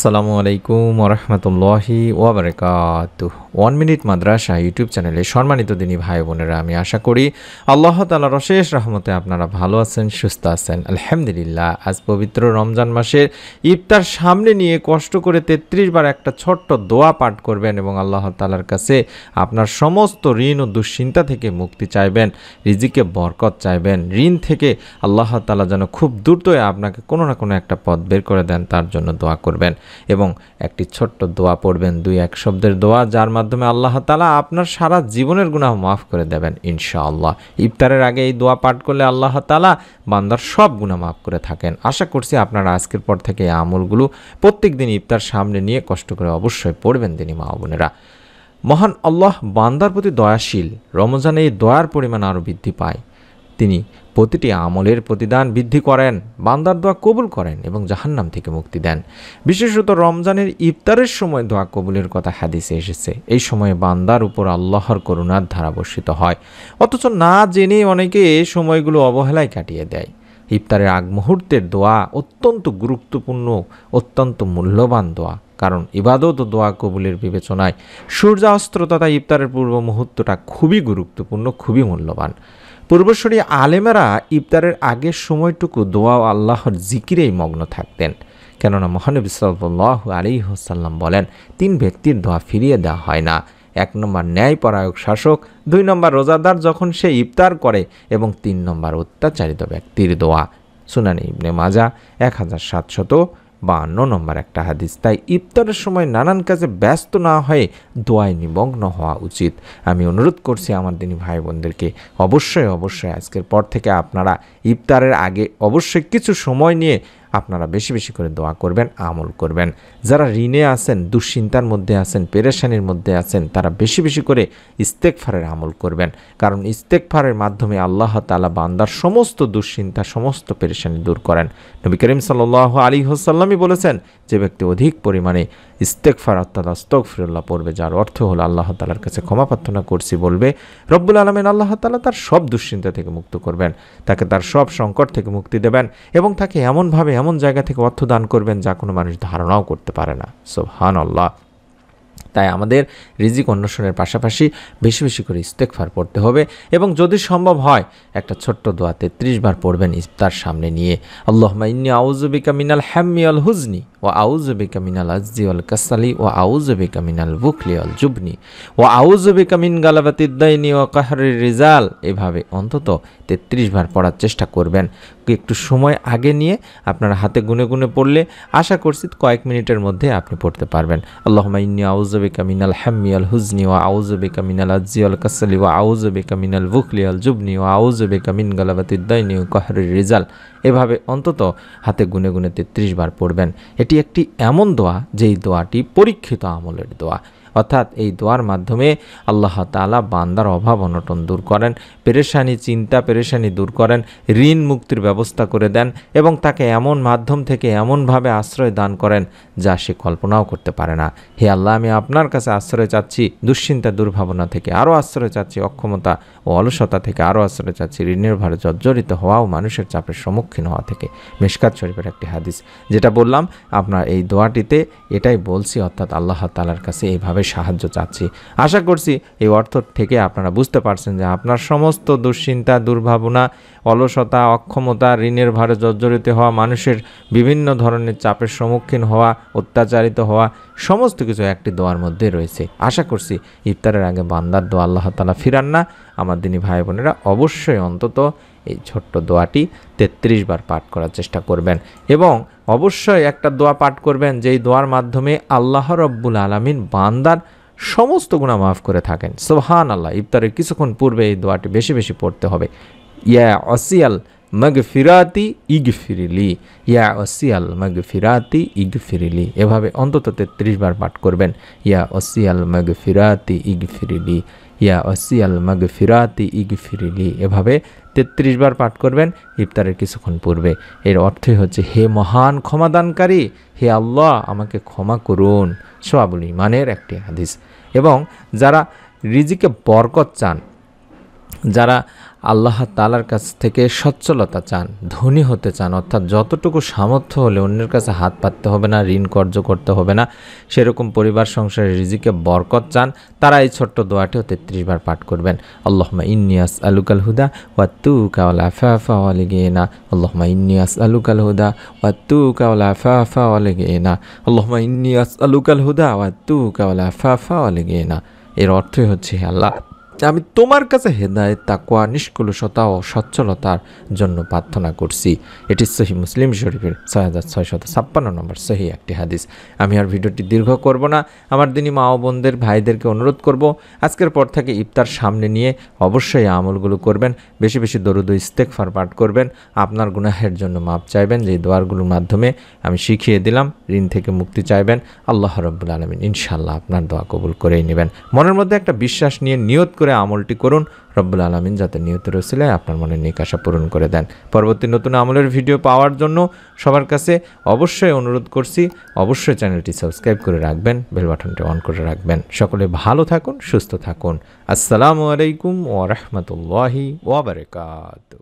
আসসালামু আলাইকুম ওরহমতুল্লাহি ওয়াবারাকাতুহু। 1 মিনিট মাদ্রাসা ইউটিউব চ্যানেলে সম্মানিত দিনী ভাই বোনেরা, আমি আশা করি আল্লাহ তাআলার অশেষ রহমতে আপনারা ভালো আছেন, সুস্থ আছেন। আলহামদুলিল্লাহ। আজ পবিত্র রমজান মাসের ইফতার সামনে নিয়ে কষ্ট করে 33 বার একটা ছোট্ট দোয়া পাঠ করবেন এবং আল্লাহ তাআলার কাছে আপনার সমস্ত ঋণ ও দুশ্চিন্তা থেকে মুক্তি চাইবেন, রিজিকে বরকত চাইবেন। ঋণ থেকে আল্লাহ তাআলা যেন খুব দ্রুতই আপনাকে কোনো না কোনো একটা পথ বের করে দেন, তার জন্য দোয়া করবেন এবং একটি ছোট্ট দোয়া পড়বেন, 2-1 শব্দের দোয়া, যার মাধ্যমে আল্লাহ তাআলা আপনার সারা জীবনের গুনাহ মাফ করে দেবেন ইনশাআল্লাহ। ইফতারের আগে এই দোয়া পাঠ করলে আল্লাহ তাআলা বান্দার সব গুনাহ মাফ করে থাকেন। আশা করছি আপনারা আজকের পর থেকে এই আমলগুলো প্রত্যেক দিন ইফতার সামনে নিয়ে কষ্ট করে অবশ্যই পড়বেন দিনী মা বোনেরা। মহান আল্লাহ বান্দার প্রতি দয়াশীল। রমজানে এই দয়ার পরিমাণ আরও বৃদ্ধি পায়। তিনি প্রতিটি আমলের প্রতিদান বৃদ্ধি করেন, বান্দার দোয়া কবুল করেন এবং জাহান্নাম থেকে মুক্তি দেন। বিশেষত রমজানের ইফতারের সময় দোয়া কবুলের কথা হাদিসে এসেছে। এই সময়ে বান্দার উপর আল্লাহর করুণার ধারা বর্ষিত হয়, অথচ না জেনে অনেকে এই সময়গুলো অবহেলায় কাটিয়ে দেয়। ইফতারের আগ মুহূর্তের দোয়া অত্যন্ত গুরুত্বপূর্ণ, অত্যন্ত মূল্যবান দোয়া, কারণ ইবাদত ও দোয়া কবুলের বিবেচনায় সূর্যাস্ত তথা ইফতারের পূর্ব মুহূর্তটা খুবই গুরুত্বপূর্ণ, খুবই মূল্যবান। পূর্বসূরি আলেমেরা ইফতারের আগের সময়টুকু দোয়া ও আল্লাহর জিকিরেই মগ্ন থাকতেন, কেননা মহানবী সাল্লাল্লাহু আলাইহি ওয়াসাল্লাম বলেন, 3 ব্যক্তির দোয়া ফিরিয়ে দেওয়া হয় না। 1 নম্বর ন্যায়পরায়ক শাসক, 2 নম্বর রোজাদার যখন সে ইফতার করে এবং 3 নম্বর অত্যাচারিত ব্যক্তির দোয়া। সুনানে ইবনে মাজাহ 1752 নম্বর একটা হাদিস। তাই ইফতারের সময় নানান কাজে ব্যস্ত না হয়ে দোয়ায় নিমগ্ন হওয়া উচিত। আমি অনুরোধ করছি আমার দিনী ভাই বোনদেরকে, অবশ্যই আজকের পর থেকে আপনারা ইফতারের আগে অবশ্যই কিছু সময় নিয়ে আপনারা বেশি বেশি করে দোয়া করবেন, আমল করবেন। যারা ঋণে আছেন, দুশ্চিন্তার মধ্যে আছেন, পেরেশানির মধ্যে আছেন, তারা বেশি বেশি করে ইস্তেগফারের আমল করবেন, কারণ ইস্তেগফারের মাধ্যমে আল্লাহ তাআলা বান্দার সমস্ত দুশ্চিন্তা, সমস্ত পেরেশানি দূর করেন। নবী করিম সাল্লাল্লাহু আলাইহি ওয়াসাল্লামই বলেছেন, যে ব্যক্তি অধিক পরিমাণে ইস্তেগফার অর্থাৎ আস্তাগফিরুল্লাহ পড়বে, যার অর্থ হলো আল্লাহ তাআলার কাছে ক্ষমা প্রার্থনা করছি বলবে, রব্বুল আলামিন আল্লাহ তাআলা তার সব দুশ্চিন্তা থেকে মুক্ত করবেন, তাকে তার সব সংকট থেকে মুক্তি দেবেন এবং তাকে এমনভাবে এমন জায়গা থেকে অর্থ দান করবেন যা কোনো মানুষ ধারণাও করতে পারে না। সুবহানাল্লাহ। তাই আমাদের রিজিক অন্বেষণের পাশাপাশি বেশি বেশি করে ইস্তেগফার পড়তে হবে এবং যদি সম্ভব হয় একটা ছোট্ট দোয়া 33 বার পড়বেন ইফতার সামনে নিয়ে। আল্লাহুম্মা ইন্নী আউযু বিকা মিনাল হাম্মি ওয়াল হুজনি ওয়া আউযু বিকা মিনাল আজজি ওয়াল কাসালি ওয়া আউযু বিকা মিনাল বুখলি ওয়াল জুবনি ওয়া আউযু বিকা মিন গালাবাতিদ দাইনি ওয়া কাহরির রিজাল। এভাবে অন্তত 33 বার পড়ার চেষ্টা করবেন। একটু সময় আগে নিয়ে আপনারা হাতে গুনে গুনে পড়লে আশা করছি কয়েক মিনিটের মধ্যে আপনি পড়তে পারবেন। আল্লাহুম্মা ইন্নী আউযু বিকা মিনাল হাম্মি ওয়াল হুজনি ওয়া আউযু বিকা মিনাল আজজি ওয়াল কাসালি ওয়া আউযু বিকা মিনাল বুখলি ওয়াল জুবনি ওয়া আউযু বিকা মিন গালাবাতিদ দাইনি ওয়া কাহরির রিজাল। এভাবে অন্তত হাতে গুনে গুনে 33 বার পড়বেন। এটি একটি এমন দোয়া যেই দোয়াটি পরীক্ষিত আমলের দোয়া, অর্থাৎ এই দোয়ার মাধ্যমে আল্লাহ তাআলা বান্দার অভাব অনটন দূর করেন, পেরেশানি চিন্তা পেরেশানি দূর করেন, ঋণ মুক্তির ব্যবস্থা করে দেন এবং তাকে এমন মাধ্যম থেকে এমনভাবে আশ্রয় দান করেন যা সে কল্পনাও করতে পারে না। হে আল্লাহ, আমি আপনার কাছে আশ্রয় চাচ্ছি দুশ্চিন্তা দুর্ভাবনা থেকে, আরও আশ্রয় চাচ্ছি অক্ষমতা ও অলসতা থেকে, আরও আশ্রয় চাচ্ছি ঋণের ভারে জর্জরিত হওয়া ও মানুষের চাপের সম্মুখীন হওয়া থেকে। মিশকাত শরীফের একটি হাদিস। যেটা বললাম আপনার এই দোয়াটিতে এটাই বলছি, অর্থাৎ আল্লাহ তাআলার কাছে এইভাবে সাহায্য চাচ্ছি। আশা করছি এই অর্থ থেকে আপনারা বুঝতে পারছেন যে আপনার সমস্ত দুশ্চিন্তা দুর্ভাবনা, অলসতা, অক্ষমতা, ঋণের ভারে জর্জরিত হওয়া, মানুষের বিভিন্ন ধরনের চাপের সম্মুখীন হওয়া, অত্যাচারিত হওয়া, সমস্ত কিছু একটি দোয়ার মধ্যে রয়েছে। আশা করছি ইফতারের আগে বান্দার দোয়া আল্লাহ তাআলা ফিরান না। আমার দিনী ভাই বোনেরা অবশ্যই অন্তত এই ছোট্ট দোয়াটি 33 বার পাঠ করার চেষ্টা করবেন এবং অবশ্যই একটা দোয়া পাঠ করবেন যেই দোয়ার মাধ্যমে আল্লাহ রব্বুল আলামিন বান্দার সমস্ত গুনাহ মাফ করে থাকেন। সুবহানাল্লাহ। ইফতারের কিছুক্ষণ পূর্বে এই দোয়াটি বেশি বেশি পড়তে হবে। ইয়া ওয়াসিয়াল মাগফিরাতি ইগফিরলি, ইয়া ওয়াসিয়াল মাগফিরাতি ইগফিরলি। এভাবে অন্তত 33 বার পাঠ করবেন। ইয়া ওয়াসিয়াল মাগফিরাতি ইগফিরলি, ইয়া ওয়াসিয়াল মাগফিরাতি ইগফিরলি। এভাবে 33 বার পাঠ করবেন ইফতারের কিছুক্ষণ পূর্বে। এর অর্থই হচ্ছে, হে মহান ক্ষমাদানকারী, হে আল্লাহ আমাকে ক্ষমা করুন। সওয়াবুল ঈমানের একটি হাদিস। এবং যারা রিজিকে বরকত চান, যারা আল্লাহ তাআলার কাছ থেকে সচ্ছলতা চান, ধনী হতে চান, অর্থাৎ যতটুকু সামর্থ্য হলে অন্যের কাছে হাত পাততে হবে না, ঋণ কর্য করতে হবে না, সেরকম পরিবার সংসারের রিজিকে বরকত চান, তারা এই ছোট্ট দোয়াটিও 33 বার পাঠ করবেন। আল্লাহুম্মা ইন্নী আসআলুকাল হুদা ওয়াত তুকা ওয়াল আফাফা ওয়াল গিনা। আল্লাহুম্মা ইন্নী আসআলুকাল হুদা ওয়াত তুকা ওয়াল আফাফা ওয়াল গিনা। আল্লাহুম্মা ইন্নী আসআলুকাল হুদা ওয়াত তুকা ওয়াল আফাফা ওয়াল গিনা। এর অর্থই হচ্ছে, আল্লাহ আমি তোমার কাছে হেদায়েত, তাকওয়া, নিষ্কলুষতা ও সচ্ছলতার জন্য প্রার্থনা করছি। এটি সহিহ মুসলিম শরীফের 6656 নম্বর সহিহ একটি হাদিস। আমি আর ভিডিওটি দীর্ঘ করব না। আমার দিনী মা ও বোনদের, ভাইদেরকে অনুরোধ করব, আজকের পর থেকে ইফতার সামনে নিয়ে অবশ্যই আমলগুলো করবেন। বেশি বেশি দরুদ ও ইস্তেগফার পাঠ করবেন, আপনার গুনাহের জন্য মাপ চাইবেন, যে দোয়ারগুলোর মাধ্যমে আমি শিখিয়ে দিলাম। ঋণ থেকে মুক্তি চাইবেন। আল্লাহ রাব্বুল আলামিন ইনশাআল্লাহ আপনার দোয়া কবুল করেই নেবেন। মনের মধ্যে একটা বিশ্বাস নিয়ে নিয়ত করে আমলটি করুন। রব্বুল আলামিন যাতে নিয়তের ওসিলায় আপনার মনের নেক আশা পূরণ করে দেন। পরবর্তী নতুন আমলের ভিডিও পাওয়ার জন্য সবার কাছে অবশ্যই অনুরোধ করছি, অবশ্যই চ্যানেলটি সাবস্ক্রাইব করে রাখবেন, বেল বাটনটি অন করে রাখবেন। সকলে ভালো থাকুন, সুস্থ থাকুন। আসসালামু আলাইকুম ওয়া রাহমাতুল্লাহি ওয়া বারাকাতুহু।